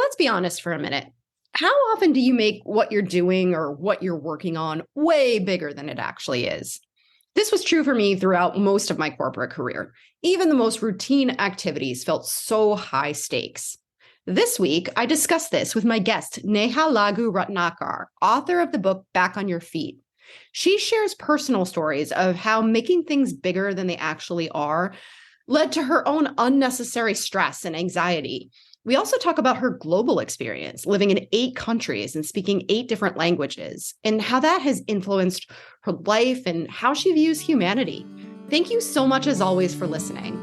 let's be honest for a minute. How often do you make what you're doing or what you're working on way bigger than it actually is? This was true for me throughout most of my corporate career. Even the most routine activities felt so high stakes. This week, I discussed this with my guest, Neha Lagoo Ratnakar, author of the book Back on Your Feet. She shares personal stories of how making things bigger than they actually are led to her own unnecessary stress and anxiety. We also talk about her global experience, living in 8 countries and speaking 8 different languages, and how that has influenced her life and how she views humanity. Thank you so much, as always, for listening.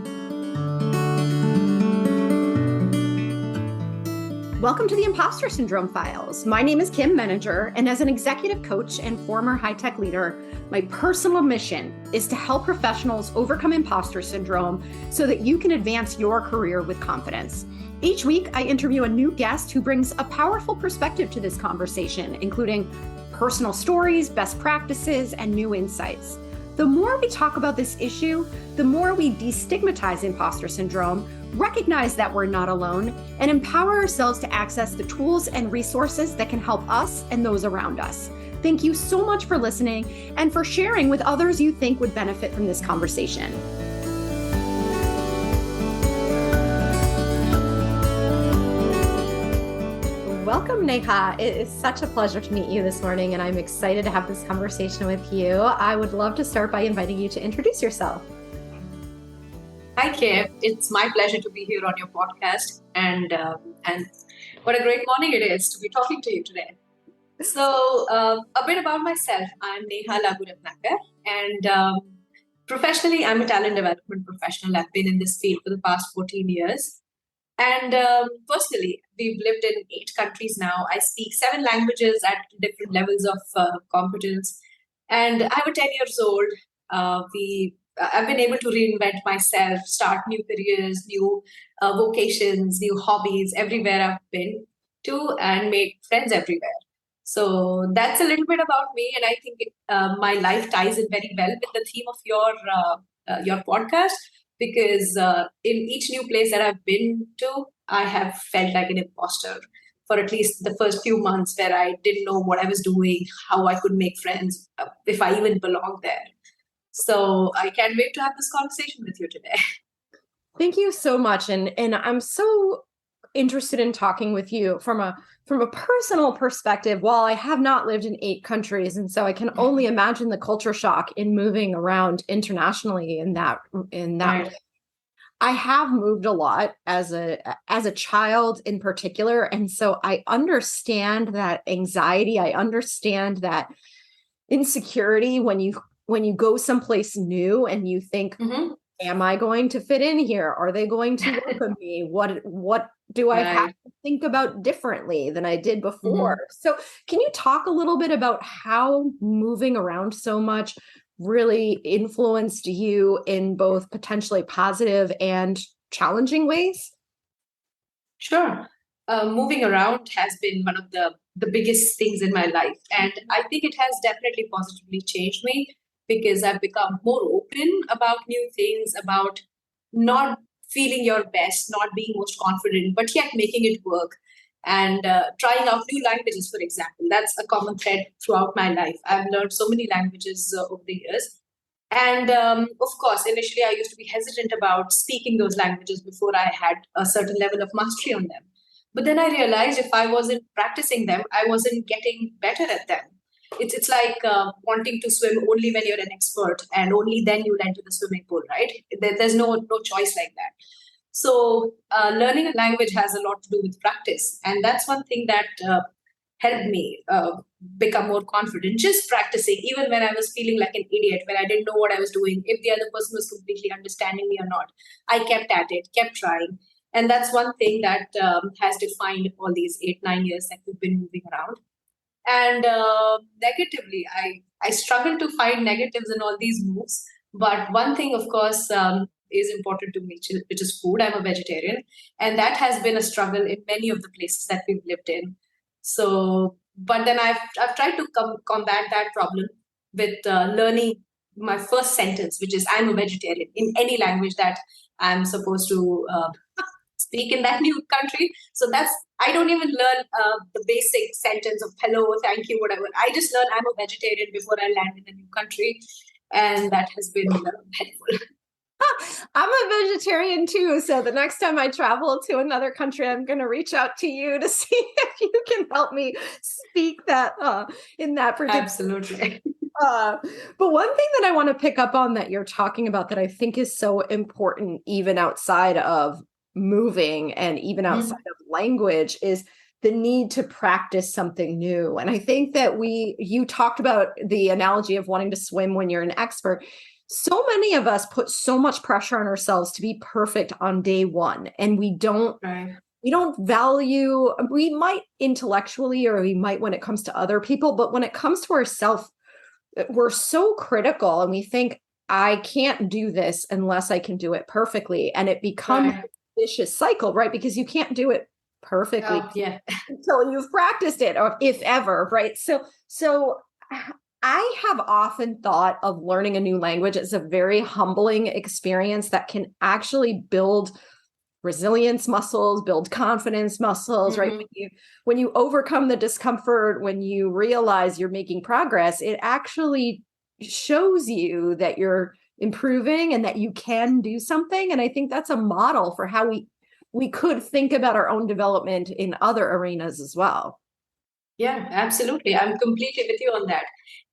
Welcome to the Impostor Syndrome Files. My name is Kim Meninger, and as an executive coach and former high-tech leader, my personal mission is to help professionals overcome imposter syndrome so that you can advance your career with confidence. Each week, I interview a new guest who brings a powerful perspective to this conversation, including personal stories, best practices, and new insights. The more we talk about this issue, the more we destigmatize imposter syndrome, recognize that we're not alone, and empower ourselves to access the tools and resources that can help us and those around us. Thank you so much for listening and for sharing with others you think would benefit from this conversation. Welcome, Neha. It is such a pleasure to meet you this morning, and I'm excited to have this conversation with you. I would love to start by inviting you to introduce yourself. Hi, Kim. It's my pleasure to be here on your podcast, and what a great morning it is to be talking to you today. So, a bit about myself. I'm Neha Lagoo Ratnakar, and professionally, I'm a talent development professional. I've been in this field for the past 14 years. And personally, we've lived in 8 countries now. I speak 7 languages at different levels of competence. And I was 10 years old. I've been able to reinvent myself, start new careers, new vocations, new hobbies everywhere I've been to, and make friends everywhere. So that's a little bit about me. And I think my life ties in very well with the theme of your podcast. Because in each new place that I've been to, I have felt like an imposter for at least the first few months, where I didn't know what I was doing, how I could make friends, if I even belong there. So I can't wait to have this conversation with you today. Thank you so much. And I'm so interested in talking with you from a personal perspective. While I have not lived in 8 countries, and so I can only imagine the culture shock in moving around internationally in that Right. I have moved a lot as a child in particular, and so I understand that anxiety. I understand that insecurity when you go someplace new and you think, Mm-hmm. am I going to fit in here? Are they going to welcome me? What do I have Right. to think about differently than I did before? Mm-hmm. So can you talk a little bit about how moving around so much really influenced you in both potentially positive and challenging ways? Sure. Moving around has been one of the biggest things in my life. And I think it has definitely positively changed me because I've become more open about new things, about not feeling your best, not being most confident, but yet making it work. And trying out new languages, for example. That's a common thread throughout my life. I've learned so many languages over the years. And of course, initially I used to be hesitant about speaking those languages before I had a certain level of mastery on them. But then I realized if I wasn't practicing them, I wasn't getting better at them. It's like wanting to swim only when you're an expert, and only then you'll enter the swimming pool, right? There's no choice like that. So learning a language has a lot to do with practice, and that's one thing that helped me become more confident. Just practicing, even when I was feeling like an idiot, when I didn't know what I was doing, if the other person was completely understanding me or not, I kept at it, kept trying. And that's one thing that has defined all these 8, 9 years that we've been moving around. And negatively, I struggle to find negatives in all these moves. But one thing, of course, is important to me, which is food. I'm a vegetarian, and that has been a struggle in many of the places that we've lived in. So, but then I've tried to combat that problem with learning my first sentence, which is "I'm a vegetarian" in any language that I'm supposed to speak in that new country. So I don't even learn the basic sentence of hello, thank you, whatever. I just learn I'm a vegetarian before I land in a new country. And that has been helpful. I'm a vegetarian too. So the next time I travel to another country, I'm going to reach out to you to see if you can help me speak that in that particular. Absolutely. But one thing that I want to pick up on that you're talking about that I think is so important, even outside of moving and even outside of language, is the need to practice something new. And I think that you talked about the analogy of wanting to swim when you're an expert. So many of us put so much pressure on ourselves to be perfect on day one, and we don't value, we might intellectually, or we might when it comes to other people, but when it comes to ourselves, we're so critical and we think, I can't do this unless I can do it perfectly. And it becomes a vicious cycle, right? Because you can't do it perfectly until you've practiced it, or if ever, right? So I have often thought of learning a new language as a very humbling experience that can actually build resilience muscles, build confidence muscles, right? When you overcome the discomfort, when you realize you're making progress, it actually shows you that you're improving and that you can do something. And I think that's a model for how we could think about our own development in other arenas as well. Yeah, absolutely. I'm completely with you on that.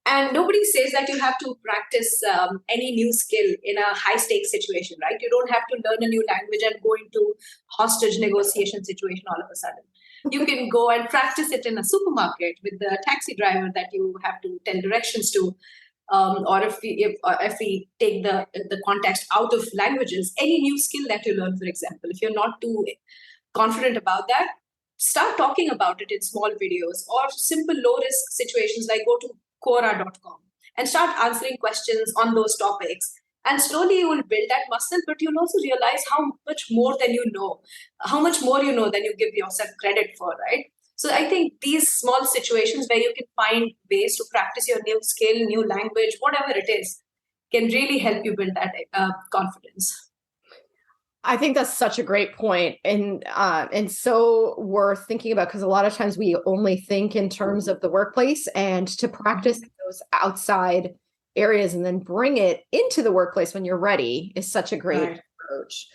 And nobody says that you have to practice any new skill in a high stakes situation, right? You don't have to learn a new language and go into hostage negotiation situation all of a sudden. You can go and practice it in a supermarket with the taxi driver that you have to tell directions to. Or if we take the context out of languages, any new skill that you learn, for example, if you're not too confident about that, start talking about it in small videos or simple low risk situations like go to Quora.com and start answering questions on those topics. And slowly you will build that muscle, but you'll also realize how much more than you know, how much more you know than you give yourself credit for, right? So I think these small situations where you can find ways to practice your new skill, new language, whatever it is, can really help you build that confidence. I think that's such a great point, and so worth thinking about, because a lot of times we only think in terms of the workplace, and to practice those outside areas and then bring it into the workplace when you're ready is such a great approach.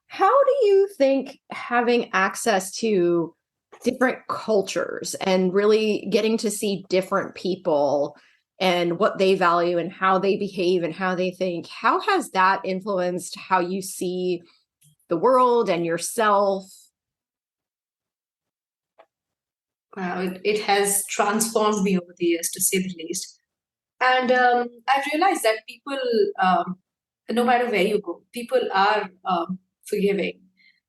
How do you think having access to different cultures and really getting to see different people and what they value and how they behave and how they think, how has that influenced how you see the world and yourself? Wow, it has transformed me over the years, to say the least. And I've realized that people, no matter where you go, people are forgiving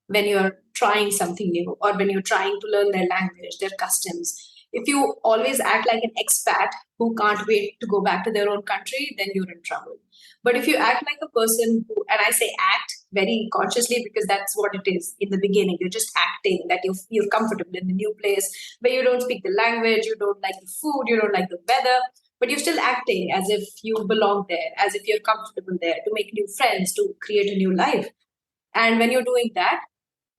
when you're trying something new or when you're trying to learn their language, their customs. If you always act like an expat who can't wait to go back to their own country, then you're in trouble. But if you act like a person who, and I say act very consciously because that's what it is in the beginning, you're just acting that you're comfortable in the new place where you don't speak the language, you don't like the food, you don't like the weather, but you're still acting as if you belong there, as if you're comfortable there, to make new friends, to create a new life. And when you're doing that,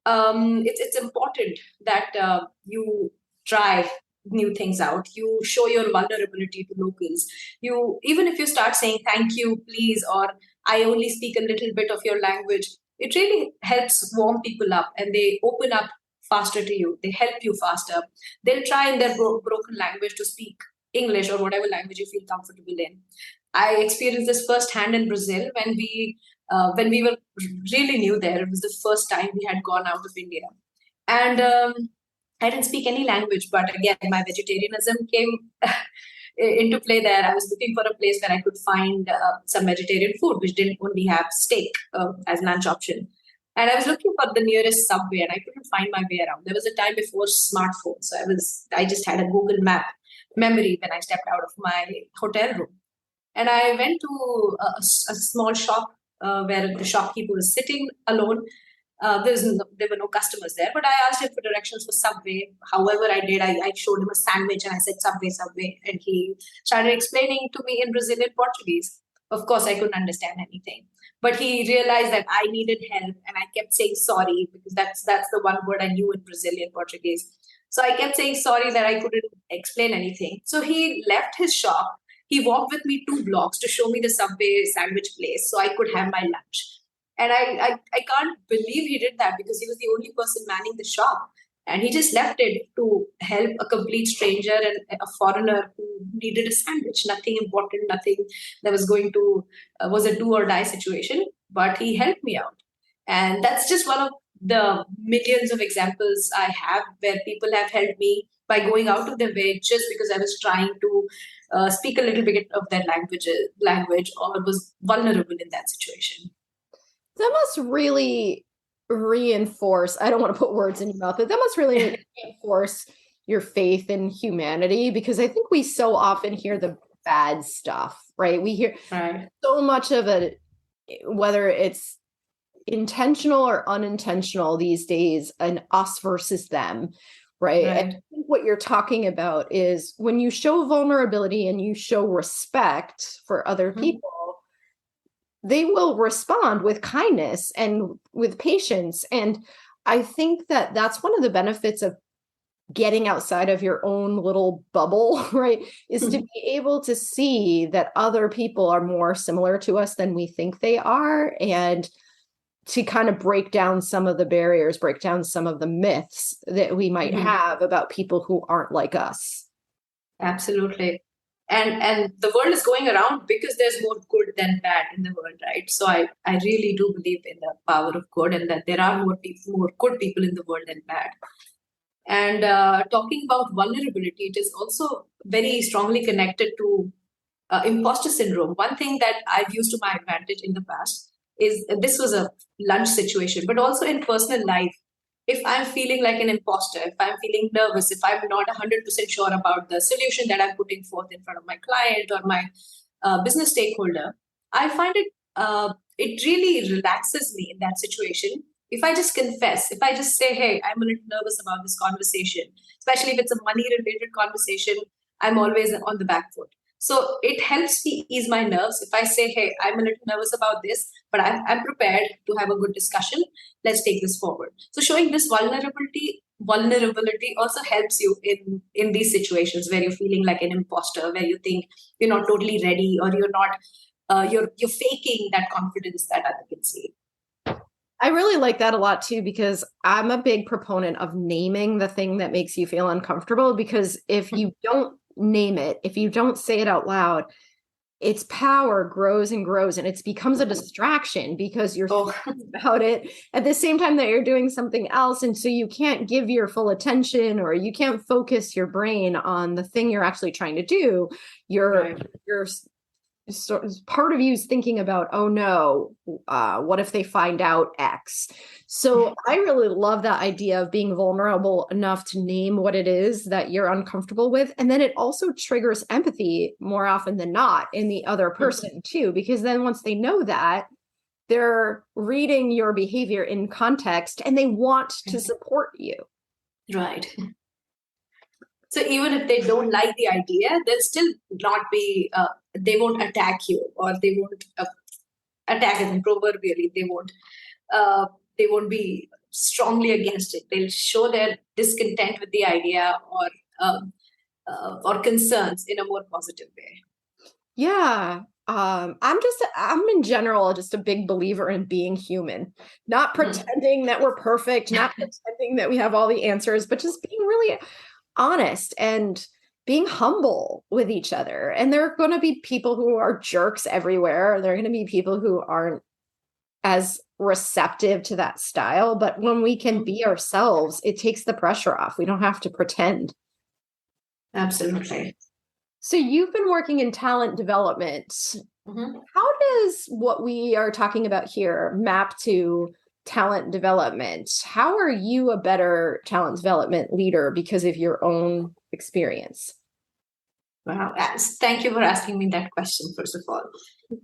it's important that you try new things out. You show your vulnerability to locals. You, even if you start saying thank you, please, or I only speak a little bit of your language, it really helps warm people up and they open up faster to you. They help you faster. They'll try in their broken language to speak English or whatever language you feel comfortable in. I experienced this firsthand in Brazil when we were really new there. It was the first time we had gone out of India. And I didn't speak any language, but again, my vegetarianism came into play there. I was looking for a place where I could find some vegetarian food, which didn't only have steak as lunch option. And I was looking for the nearest subway and I couldn't find my way around. There was a time before smartphones. So I just had a Google map memory when I stepped out of my hotel room. And I went to a small shop where the shopkeeper was sitting alone. There were no customers there, but I asked him for directions for Subway. However, I did. I showed him a sandwich and I said, Subway, Subway. And he started explaining to me in Brazilian Portuguese. Of course, I couldn't understand anything. But he realized that I needed help, and I kept saying sorry because that's the one word I knew in Brazilian Portuguese. So I kept saying sorry that I couldn't explain anything. So he left his shop. He walked with me 2 blocks to show me the Subway sandwich place so I could have my lunch. And I can't believe he did that because he was the only person manning the shop. And he just left it to help a complete stranger and a foreigner who needed a sandwich. Nothing important, nothing that was going to, was a do or die situation. But he helped me out. And that's just one of the millions of examples I have where people have helped me by going out of their way just because I was trying to speak a little bit of their language or was vulnerable in that situation. That must really reinforce, I don't want to put words in your mouth, but that must really reinforce your faith in humanity, because I think we so often hear the bad stuff, right? We hear so much of it, whether it's intentional or unintentional these days, an us versus them, right? And I think what you're talking about is when you show vulnerability and you show respect for other people, they will respond with kindness and with patience. And I think that that's one of the benefits of getting outside of your own little bubble, right? Is to be able to see that other people are more similar to us than we think they are, and to kind of break down some of the barriers, break down some of the myths that we might have about people who aren't like us. Absolutely. And the world is going around because there's more good than bad in the world, right? So I really do believe in the power of good, and that there are more good people in the world than bad. And talking about vulnerability, it is also very strongly connected to imposter syndrome. One thing that I've used to my advantage in the past is, this was a lunch situation, but also in personal life. If I'm feeling like an imposter, if I'm feeling nervous, if I'm not 100% sure about the solution that I'm putting forth in front of my client or my business stakeholder, I find it really relaxes me in that situation. If I just confess, if I just say, hey, I'm a little nervous about this conversation, especially if it's a money related conversation, I'm always on the back foot. So it helps me ease my nerves. If I say, hey, I'm a little nervous about this, but I'm prepared to have a good discussion. Let's take this forward. So showing this vulnerability also helps you in these situations where you're feeling like an imposter, where you think you're not totally ready, or you're not, you're faking that confidence that other can see. I really like that a lot too, because I'm a big proponent of naming the thing that makes you feel uncomfortable, because if you don't name it, if you don't say it out loud, its power grows and grows, and it becomes a distraction because you're thinking about it at the same time that you're doing something else. And so you can't give your full attention, or you can't focus your brain on the thing you're actually trying to do. You're part of you is thinking about, oh no, what if they find out X? So I really love that idea of being vulnerable enough to name what it is that you're uncomfortable with. And then it also triggers empathy more often than not in the other person too, because then once they know that, they're reading your behavior in context and they want to support you. Right. So even if they don't like the idea, they'll still not be, they won't attack you, or they won't attack it proverbially. They won't be strongly against it. They'll show their discontent with the idea or concerns in a more positive way. Yeah. I'm in general just a big believer in being human, not pretending that we're perfect, not pretending that we have all the answers, but just being really honest and being humble with each other. And there are going to be people who are jerks everywhere. There are going to be people who aren't as receptive to that style. But when we can be ourselves, it takes the pressure off. We don't have to pretend. Absolutely. So you've been working in talent development. How does what we are talking about here map to talent development? How are you a better talent development leader because of your own experience? Wow. Thank you for asking me that question, first of all,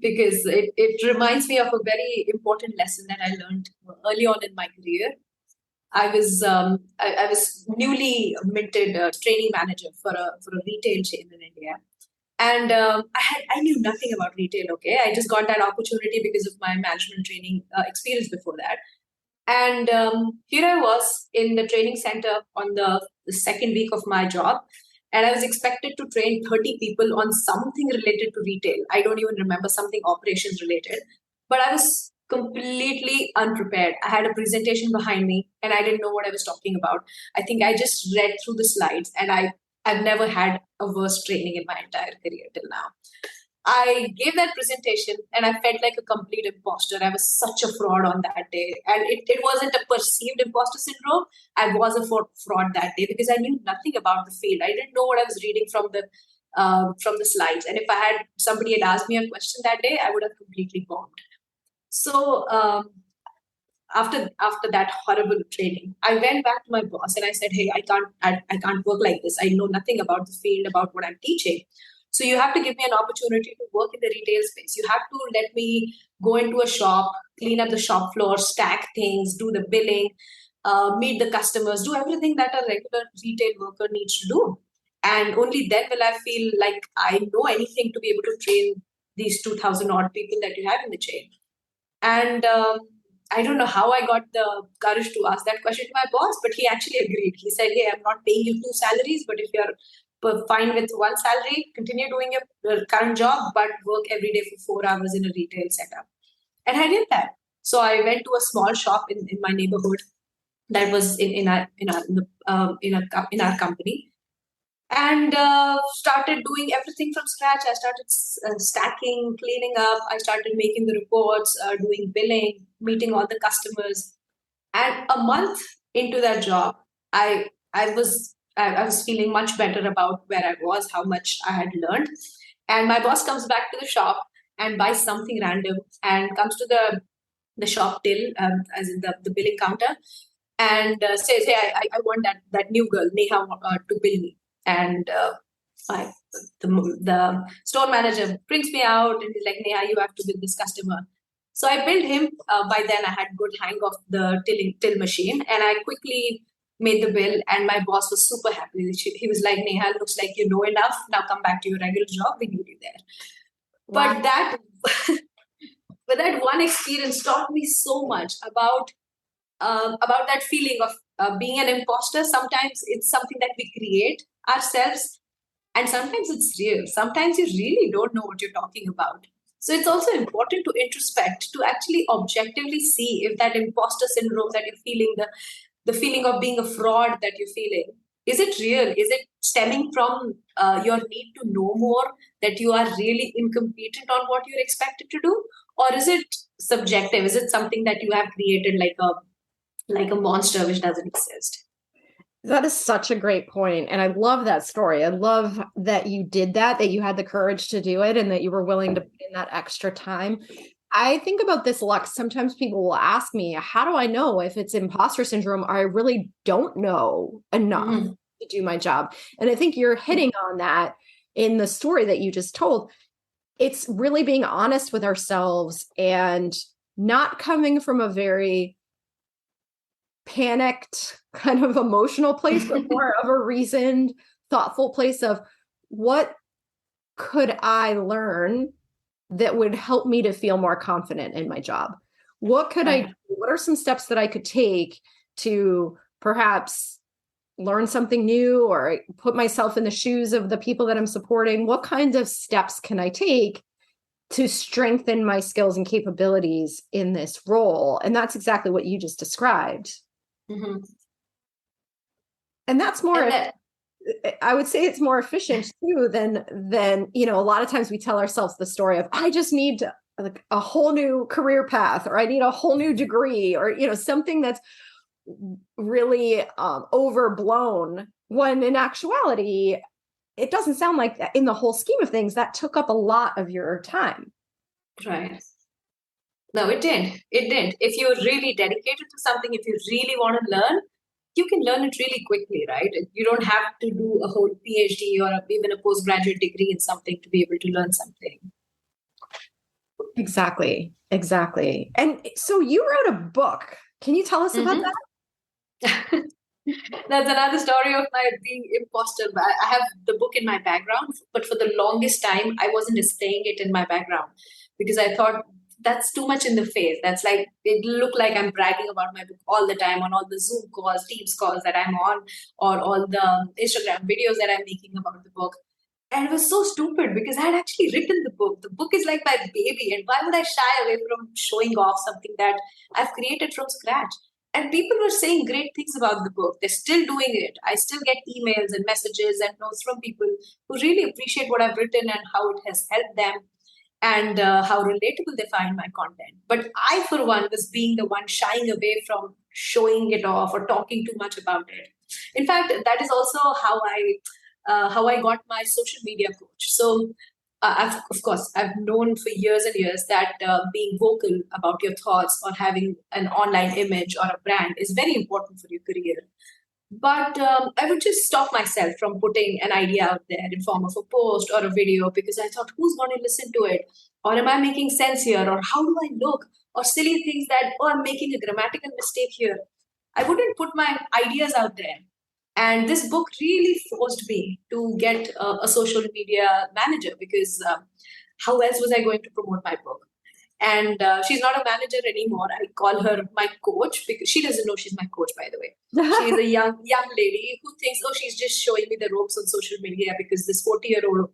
because it reminds me of a very important lesson that I learned early on in my career. I was newly minted trainee manager for a retail chain in India. And I knew nothing about retail. Okay, I just got that opportunity because of my management training experience before that. And here I was in the training center on the second week of my job, and I was expected to train 30 people on something related to retail. I don't even remember, something operations related, but I was completely unprepared. I had a presentation behind me, and I didn't know what I was talking about. I think I just read through the slides, and I've never had a worse training in my entire career till now. I gave that presentation and I felt like a complete imposter. I was such a fraud on that day. And it wasn't a perceived imposter syndrome. I was a fraud that day because I knew nothing about the field. I didn't know what I was reading from the slides. And if somebody had asked me a question that day, I would have completely bombed. So after that horrible training, I went back to my boss and I said, "Hey, I can't work like this. I know nothing about the field, about what I'm teaching. So you have to give me an opportunity to work in the retail space. You have to let me go into a shop, clean up the shop floor, stack things, do the billing, meet the customers, do everything that a regular retail worker needs to do. And only then will I feel like I know anything to be able to train these 2,000 odd people that you have in the chain." And I don't know how I got the courage to ask that question to my boss, but he actually agreed. He said, "Hey, I'm not paying you two salaries, but if you're fine with one salary, continue doing your current job, but work every day for 4 hours in a retail setup." And I did that. So I went to a small shop in my neighborhood that was in our company, and started doing everything from scratch. I started stacking, cleaning up. I started making the reports, doing billing, meeting all the customers. And a month into that job, I was feeling much better about where I was, how much I had learned. And my boss comes back to the shop and buys something random and comes to the shop till, as in the billing counter, and says, "Hey, I want that new girl, Neha, to bill me." And I, the store manager brings me out and he's like, "Neha, you have to bill this customer." So I billed him. By then, I had good hang of the till machine, and I quickly made the bill. And my boss was super happy. He was like, "Neha, looks like you know enough. Now come back to your regular job. We need you there." Wow. But that, but that one experience taught me so much about that feeling of being an imposter. Sometimes it's something that we create ourselves, and sometimes it's real. Sometimes you really don't know what you're talking about. So it's also important to introspect, to actually objectively see if that imposter syndrome that you're feeling, the feeling of being a fraud that you're feeling, is it real? Is it stemming from your need to know more, that you are really incompetent on what you're expected to do? Or is it subjective? Is it something that you have created like a monster which doesn't exist? That is such a great point. And I love that story. I love that you did that you had the courage to do it, and that you were willing to put in that extra time. I think about this a lot. Sometimes people will ask me, how do I know if it's imposter syndrome or I really don't know enough to do my job? And I think you're hitting on that in the story that you just told. It's really being honest with ourselves and not coming from a very panicked kind of emotional place, but more of a reasoned, thoughtful place of what could I learn that would help me to feel more confident in my job? What could I do? What are some steps that I could take to perhaps learn something new or put myself in the shoes of the people that I'm supporting? What kinds of steps can I take to strengthen my skills and capabilities in this role? And that's exactly what you just described. Mm-hmm. And that's more, I would say it's more efficient too than, a lot of times we tell ourselves the story of, I just need like a whole new career path, or I need a whole new degree, or, something that's really overblown, when in actuality, it doesn't sound like that. In the whole scheme of things, that took up a lot of your time. Right. No, it didn't. It didn't. If you're really dedicated to something, if you really want to learn, you can learn it really quickly, right? You don't have to do a whole PhD or even a postgraduate degree in something to be able to learn something. Exactly. And so you wrote a book. Can you tell us about that? That's another story of my being imposter. I have the book in my background, but for the longest time, I wasn't displaying it in my background because I thought that's too much in the face. That's like, it look like I'm bragging about my book all the time on all the Zoom calls, Teams calls that I'm on, or all the Instagram videos that I'm making about the book. And it was so stupid because I had actually written the book. The book is like my baby. And why would I shy away from showing off something that I've created from scratch? And people were saying great things about the book. They're still doing it. I still get emails and messages and notes from people who really appreciate what I've written and how it has helped them and how relatable they find my content. But I, for one, was being the one shying away from showing it off or talking too much about it. In fact, that is also how I got my social media coach. So, of course, I've known for years and years that being vocal about your thoughts or having an online image or a brand is very important for your career. But I would just stop myself from putting an idea out there in form of a post or a video because I thought, who's going to listen to it? Or am I making sense here? Or how do I look? Or silly things that, oh, I'm making a grammatical mistake here. I wouldn't put my ideas out there. And this book really forced me to get a social media manager because how else was I going to promote my book? And she's not a manager anymore. I call her my coach because she doesn't know she's my coach, by the way. She's a young lady who thinks, oh, she's just showing me the ropes on social media because this 40-year-old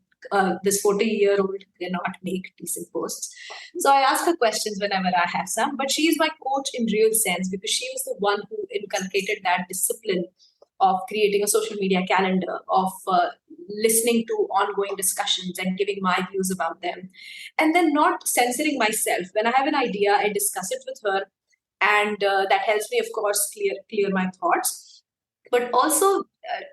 cannot make decent posts. So I ask her questions whenever I have some, but she is my coach in real sense because she was the one who inculcated that discipline of creating a social media calendar, of listening to ongoing discussions and giving my views about them, and then not censoring myself. When I have an idea, I discuss it with her, and that helps me, of course, clear my thoughts. But also,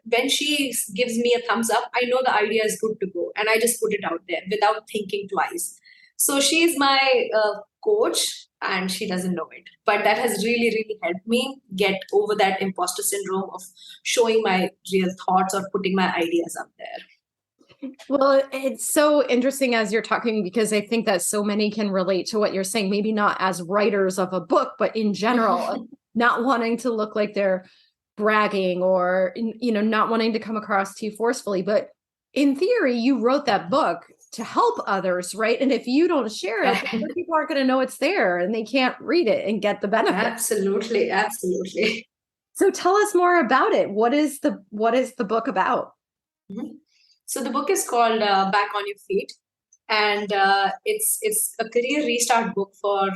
when she gives me a thumbs up, I know the idea is good to go, and I just put it out there without thinking twice. So she is my coach, and she doesn't know it. But that has really, really helped me get over that imposter syndrome of showing my real thoughts or putting my ideas out there. Well, it's so interesting as you're talking because I think that so many can relate to what you're saying, maybe not as writers of a book, but in general, not wanting to look like they're bragging or, not wanting to come across too forcefully. But in theory, you wrote that book to help others, right? And if you don't share it, other people aren't going to know it's there and they can't read it and get the benefit. Absolutely, absolutely. So tell us more about it. What is the book about? Mm-hmm. So the book is called Back on Your Feet, and it's a career restart book for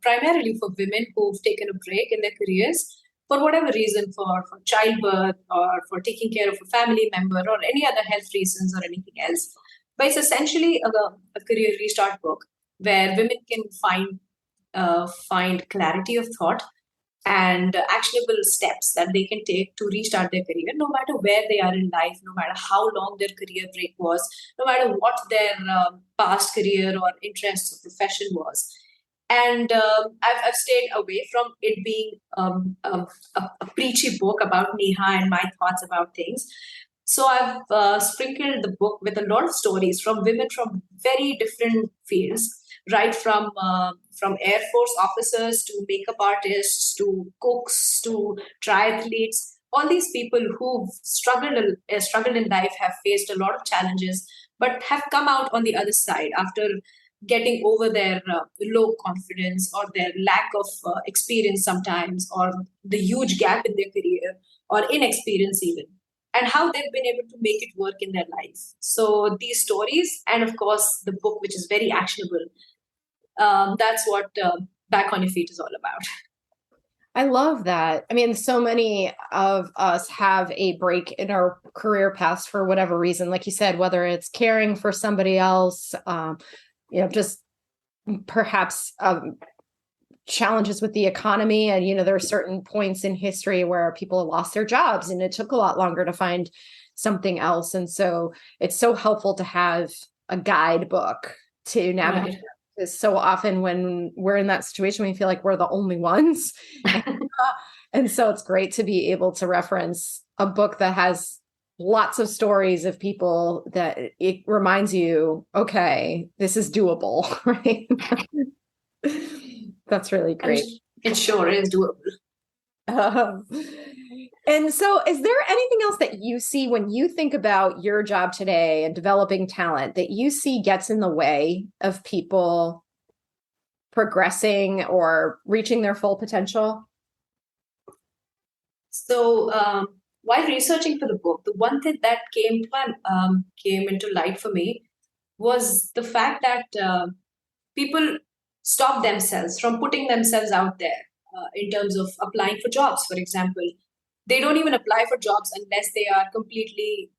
primarily for women who've taken a break in their careers for whatever reason, for childbirth or for taking care of a family member or any other health reasons or anything else. But it's essentially a career restart book where women can find clarity of thought and actionable steps that they can take to restart their career, no matter where they are in life, no matter how long their career break was, no matter what their past career or interests or profession was. And I've stayed away from it being a preachy book about Neha and my thoughts about things. So I've sprinkled the book with a lot of stories from women from very different fields, right from Air Force officers to makeup artists to cooks to triathletes. All these people who've struggled in life have faced a lot of challenges, but have come out on the other side after getting over their low confidence or their lack of experience sometimes, or the huge gap in their career or inexperience even, and how they've been able to make it work in their life. So these stories, and of course the book, which is very actionable, that's what Back on Your Feet is all about. I love that. I mean, so many of us have a break in our career paths for whatever reason, like you said, whether it's caring for somebody else, just perhaps challenges with the economy. And, there are certain points in history where people lost their jobs and it took a lot longer to find something else. And so it's so helpful to have a guidebook to navigate. Right. Because so often when we're in that situation, we feel like we're the only ones. And so it's great to be able to reference a book that has lots of stories of people that it reminds you, okay, this is doable, right? That's really great. It sure is doable. And so, is there anything else that you see when you think about your job today and developing talent that you see gets in the way of people progressing or reaching their full potential? So, while researching for the book, the one thing that came into light for me was the fact that people stop themselves from putting themselves out there in terms of applying for jobs. For example, they don't even apply for jobs unless they are completely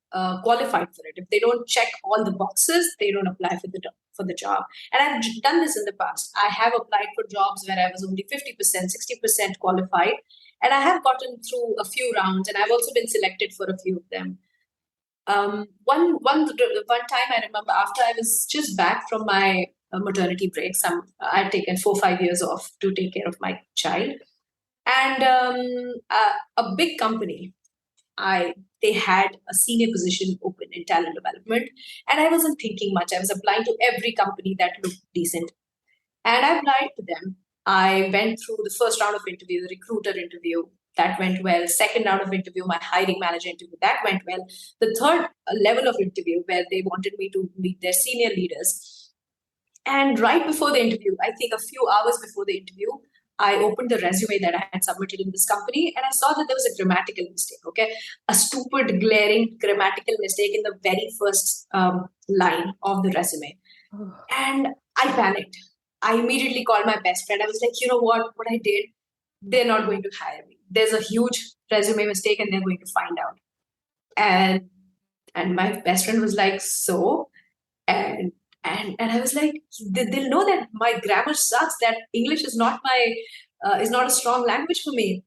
qualified for it. If they don't check all the boxes, they don't apply for the job. And I've done this in the past. I have applied for jobs where I was only 50%, 60% qualified, and I have gotten through a few rounds, and I've also been selected for a few of them. One time I remember, after I was just back from my maternity break, I'd taken 4 or 5 years off to take care of my child, and a big company, they had a senior position open in talent development, and I wasn't thinking much. I was applying to every company that looked decent, and I applied to them. I went through the first round of interview, the recruiter interview. That went well. Second round of interview, my hiring manager interview, that went well. The third level of interview, where they wanted me to meet their senior leaders. And right before the interview, I think a few hours before the interview, I opened the resume that I had submitted in this company, and I saw that there was a grammatical mistake, okay? A stupid, glaring grammatical mistake in the very first line of the resume. And I panicked. I immediately called my best friend. I was like, you know what I did? They're not going to hire me. There's a huge resume mistake and they're going to find out. And my best friend was like, so? And I was like, they'll know that my grammar sucks, that English is not a strong language for me.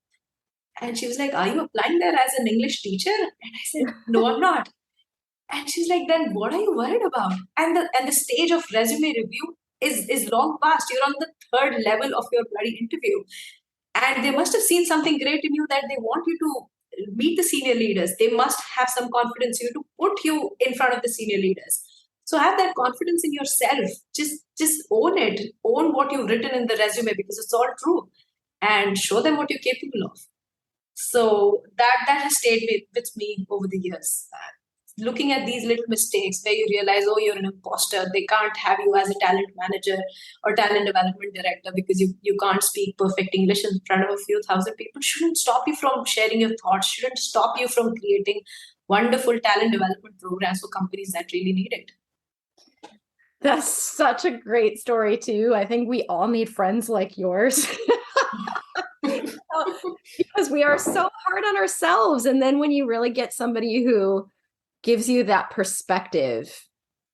And she was like, are you applying there as an English teacher? And I said, no, I'm not. And she's like, then what are you worried about? And the stage of resume review is long past. You're on the third level of your bloody interview. And they must have seen something great in you, that they want you to meet the senior leaders. They must have some confidence in you to put you in front of the senior leaders. So have that confidence in yourself. Just own it. Own what you've written in the resume, because it's all true. And show them what you're capable of. So that has stayed with me over the years. Looking at these little mistakes where you realize, oh, you're an imposter. They can't have you as a talent manager or talent development director because you can't speak perfect English in front of a few thousand people, shouldn't stop you from sharing your thoughts, shouldn't stop you from creating wonderful talent development programs for companies that really need it. That's such a great story too. I think we all need friends like yours. Because we are so hard on ourselves. And then when you really get somebody who gives you that perspective,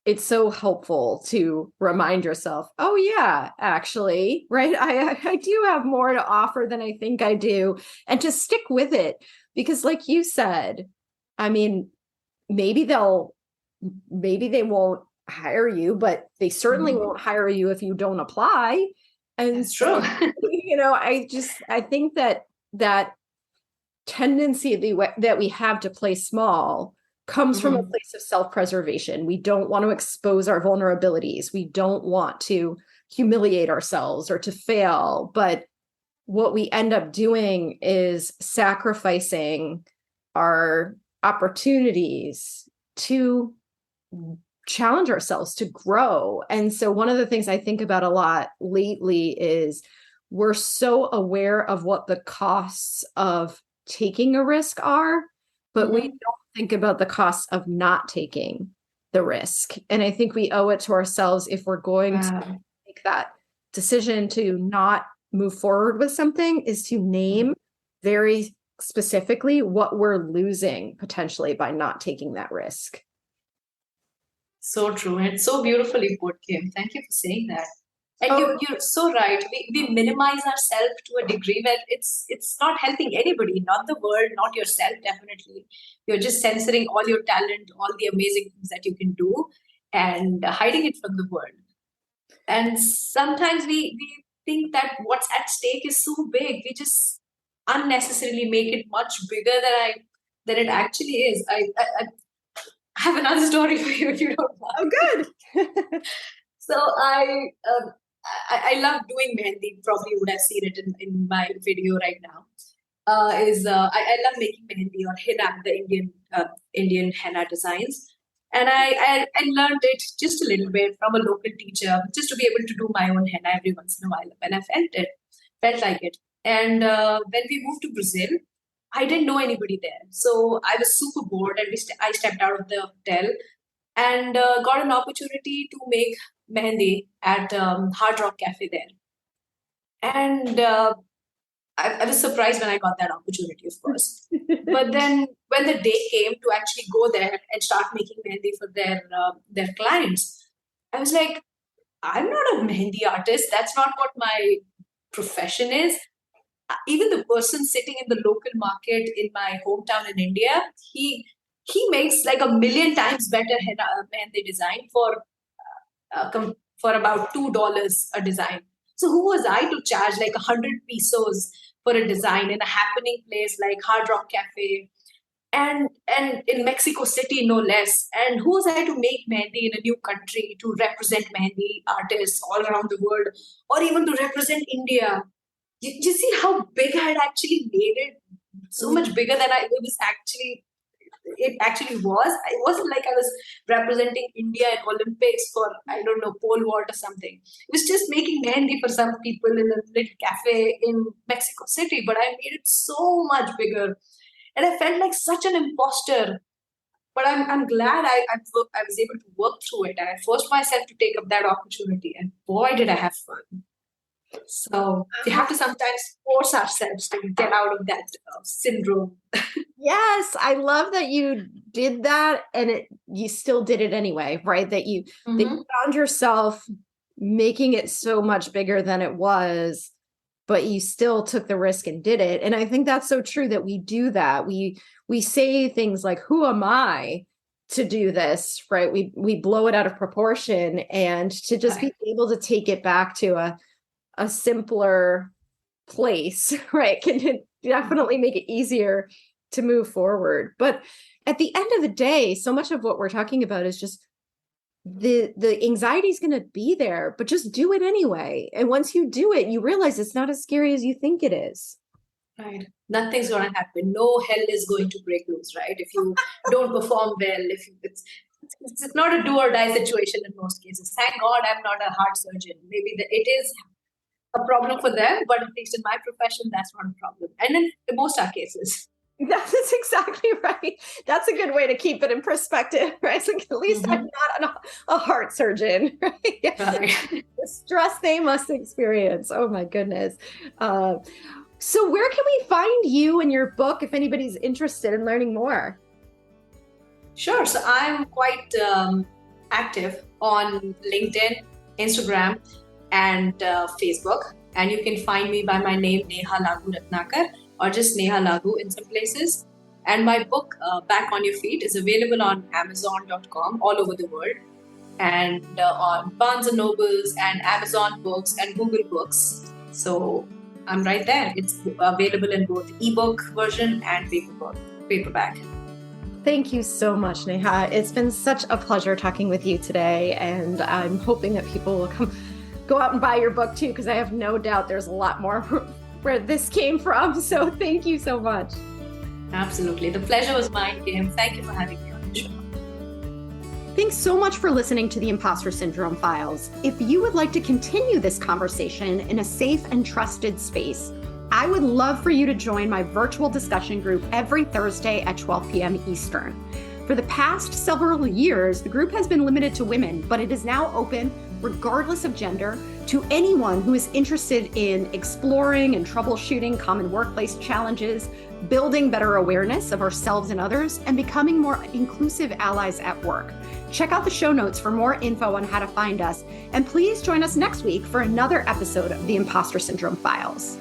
it's so helpful to remind yourself, oh yeah, actually, right? I do have more to offer than I think I do. And to stick with it. Because like you said, I mean, maybe they won't hire you, but they certainly won't hire you if you don't apply. And that's true. I think that tendency that we have to play small comes from a place of self-preservation. We don't want to expose our vulnerabilities. We don't want to humiliate ourselves or to fail. But what we end up doing is sacrificing our opportunities to challenge ourselves, to grow. And so one of the things I think about a lot lately is we're so aware of what the costs of taking a risk are, but we don't think about the costs of not taking the risk. And I think we owe it to ourselves, if we're going to make that decision to not move forward with something, is to name very specifically what we're losing potentially by not taking that risk. So true. And so beautifully put, Kim. Thank you for saying that. And you're so right. We minimize ourselves to a degree where it's not helping anybody, not the world, not yourself, definitely. You're just censoring all your talent, all the amazing things that you can do, and hiding it from the world. And sometimes we think that what's at stake is so big. We just unnecessarily make it much bigger than it actually is. I have another story for you if you don't mind. Oh, good. So I love doing mehendi. Probably you would have seen it in my video right now. I love making mehendi or henna, the Indian henna designs. And I learned it just a little bit from a local teacher, just to be able to do my own henna every once in a while when I felt like it. And when we moved to Brazil, I didn't know anybody there. So I was super bored, and I stepped out of the hotel and got an opportunity to make mehendi at Hard Rock Cafe there. And I was surprised when I got that opportunity, of course. But then when the day came to actually go there and start making mehendi for their clients, I was like, I'm not a mehendi artist. That's not what my profession is. Even the person sitting in the local market in my hometown in India, he makes like 1,000,000 times better mehendi design for about $2 a design. So who was I to charge like 100 pesos for a design in a happening place like Hard Rock Cafe and in Mexico City, no less? And who was I to make mehendi in a new country, to represent mehendi artists all around the world, or even to represent India? You see how big I had actually made it? So much bigger than it actually was. It wasn't like I was representing India in Olympics for, I don't know, pole vault or something. It was just making mehendi for some people in a little cafe in Mexico City, but I made it so much bigger. And I felt like such an imposter. But I'm glad I was able to work through it, and I forced myself to take up that opportunity. And boy, did I have fun. So we have to sometimes force ourselves to get out of that syndrome. Yes, I love that you did that, and you still did it anyway, right? That you found yourself making it so much bigger than it was, but you still took the risk and did it. And I think that's so true that we do that. We say things like, "Who am I to do this?" Right? We blow it out of proportion, and to just be able to take it back to a simpler place, right, can definitely make it easier to move forward. But at the end of the day, so much of what we're talking about is just the anxiety is going to be there, but just do it anyway. And once you do it, you realize it's not as scary as you think it is. Right. Nothing's going to happen. No hell is going to break loose, right? If you don't perform well, it's not a do or die situation in most cases. Thank God I'm not a heart surgeon. Maybe it is a problem for them, but at least in my profession, that's not a problem. And in most our cases. That's exactly right. That's a good way to keep it in perspective, right? So at least I'm not a heart surgeon, right? Right. The stress they must experience. Oh my goodness. So where can we find you and your book if anybody's interested in learning more? Sure. So I'm quite active on LinkedIn, Instagram, and Facebook. And you can find me by my name, Neha Lagoo Ratnakar, or just Neha Lagoo in some places. And my book, Back on Your Feet, is available on Amazon.com all over the world, and on Barnes & Nobles and Amazon Books and Google Books. So I'm right there. It's available in both ebook version and paperback. Thank you so much, Neha. It's been such a pleasure talking with you today, and I'm hoping that people will go out and buy your book too, because I have no doubt there's a lot more where this came from. So thank you so much. Absolutely. The pleasure was mine, Kim. Thank you for having me on the show. Thanks so much for listening to the Impostor Syndrome Files. If you would like to continue this conversation in a safe and trusted space, I would love for you to join my virtual discussion group every Thursday at 12 p.m. Eastern. For the past several years, the group has been limited to women, but it is now open, regardless of gender, to anyone who is interested in exploring and troubleshooting common workplace challenges, building better awareness of ourselves and others, and becoming more inclusive allies at work. Check out the show notes for more info on how to find us, and please join us next week for another episode of the Impostor Syndrome Files.